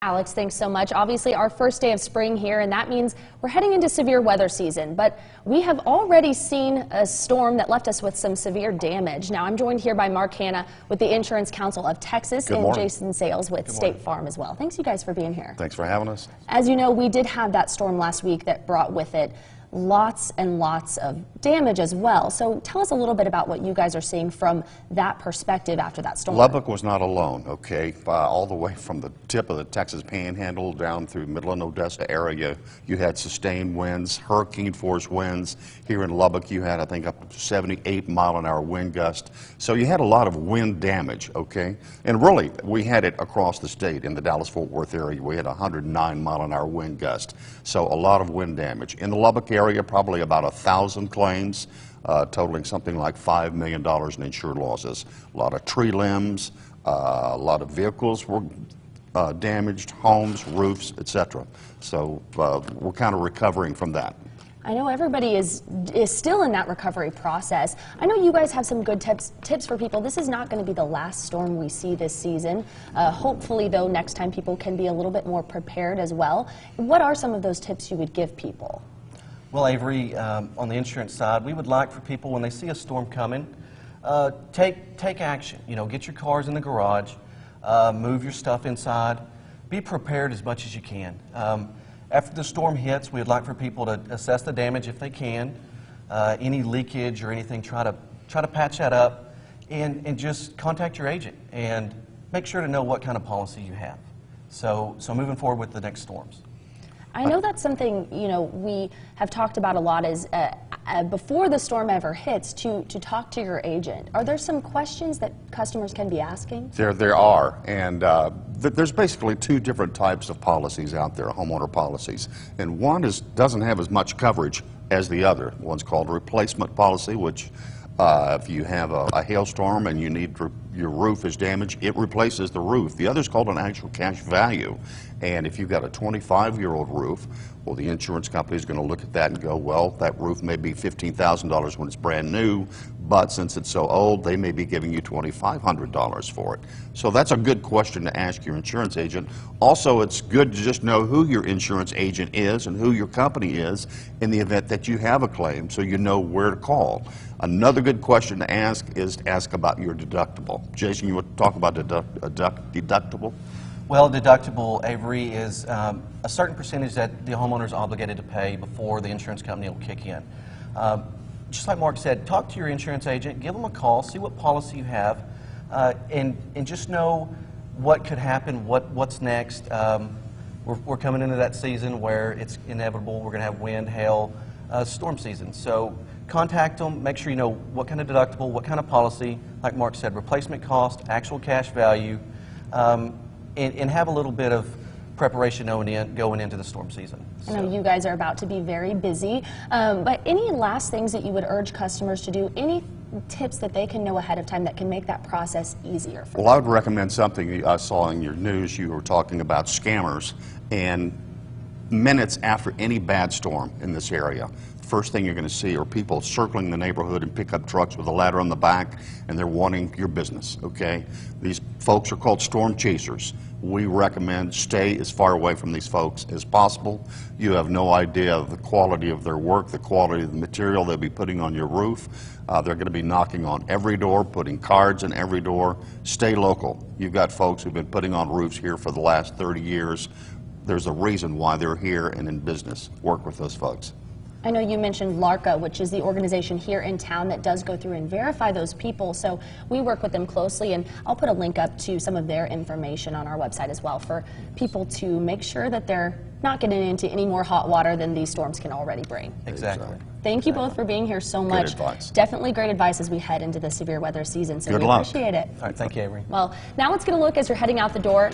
Alex, thanks so much. Obviously, our first day of spring here, and that means we're heading into severe weather season. But we have already seen a storm that left us with some severe damage. Now, I'm joined here by Mark Hanna with the Insurance Council of Texas and Jason Sales with State Farm as well. Thanks, you guys, for being here. Thanks for having us. As you know, we did have that storm last week that brought with it lots and lots of damage as well. So tell us a little bit about what you guys are seeing from that perspective after that storm. Lubbock was not alone, okay? All the way from the tip of the Texas Panhandle down through Midland, Odessa area, you had sustained winds, hurricane force winds. Here in Lubbock, you had, I think, up to 78-mile-an-hour wind gust. So you had a lot of wind damage, okay? And really, we had it across the state. In the Dallas-Fort Worth area, we had 109-mile-an-hour wind gust. So a lot of wind damage. In the Lubbock area, probably about 1,000 claims, totaling something like $5 million in insured losses. A lot of tree limbs, a lot of vehicles were damaged, homes, roofs, etc. So we're kind of recovering from that. I know everybody is still in that recovery process. I know you guys have some good tips for people. This is not going to be the last storm we see this season. Hopefully, though, next time people can be a little bit more prepared as well. What are some of those tips you would give people? Well, Avery, on the insurance side, we would like for people, when they see a storm coming, take action. You know, get your cars in the garage, move your stuff inside, be prepared as much as you can. After the storm hits, we'd like for people to assess the damage if they can, any leakage or anything, try to patch that up, and just contact your agent and make sure to know what kind of policy you have. So moving forward with the next storms. I know that's something, you know, we have talked about a lot is before the storm ever hits to talk to your agent. Are there some questions that customers can be asking? There are, and there's basically two different types of policies out there, homeowner policies. And one doesn't have as much coverage as the other. One's called a replacement policy, which if you have a hailstorm and you need your roof is damaged, it replaces the roof. The other is called an actual cash value. And if you've got a 25-year-old roof, well, the insurance company is going to look at that and go, well, that roof may be $15,000 when it's brand new, but since it's so old, they may be giving you $2,500 for it. So that's a good question to ask your insurance agent. Also, it's good to just know who your insurance agent is and who your company is in the event that you have a claim, so you know where to call. Another good question to ask is to ask about your deductible. Jason, you want to talk about deductible? Well, deductible, Avery, is a certain percentage that the homeowner is obligated to pay before the insurance company will kick in. Just like Mark said, talk to your insurance agent, give them a call, see what policy you have, and just know what could happen, what's next. We're coming into that season where it's inevitable. We're going to have wind, hail, storm season. So contact them, make sure you know what kind of deductible, what kind of policy, like Mark said, replacement cost, actual cash value, and have a little bit of preparation going into the storm season. I know you guys are about to be very busy, but any last things that you would urge customers to do, any tips that they can know ahead of time that can make that process easier for them? Well, I would recommend something I saw in your news. You were talking about scammers, and minutes after any bad storm in this area, first thing you're going to see are people circling the neighborhood in pickup trucks with a ladder on the back, and they're wanting your business, okay? These folks are called storm chasers. We recommend stay as far away from these folks as possible. You have no idea of the quality of their work, the quality of the material they'll be putting on your roof. They're going to be knocking on every door, putting cards in every door. Stay local. You've got folks who've been putting on roofs here for the last 30 years. There's a reason why they're here and in business. Work with those folks. I know you mentioned LARCA, which is the organization here in town that does go through and verify those people, so we work with them closely, and I'll put a link up to some of their information on our website as well for people to make sure that they're not getting into any more hot water than these storms can already bring. Exactly. Thank you both for being here so much. Good advice. Definitely great advice as we head into the severe weather season, so Good we luck. appreciate it. All right, thank you, Avery. Well, now let's get a look as you're heading out the door.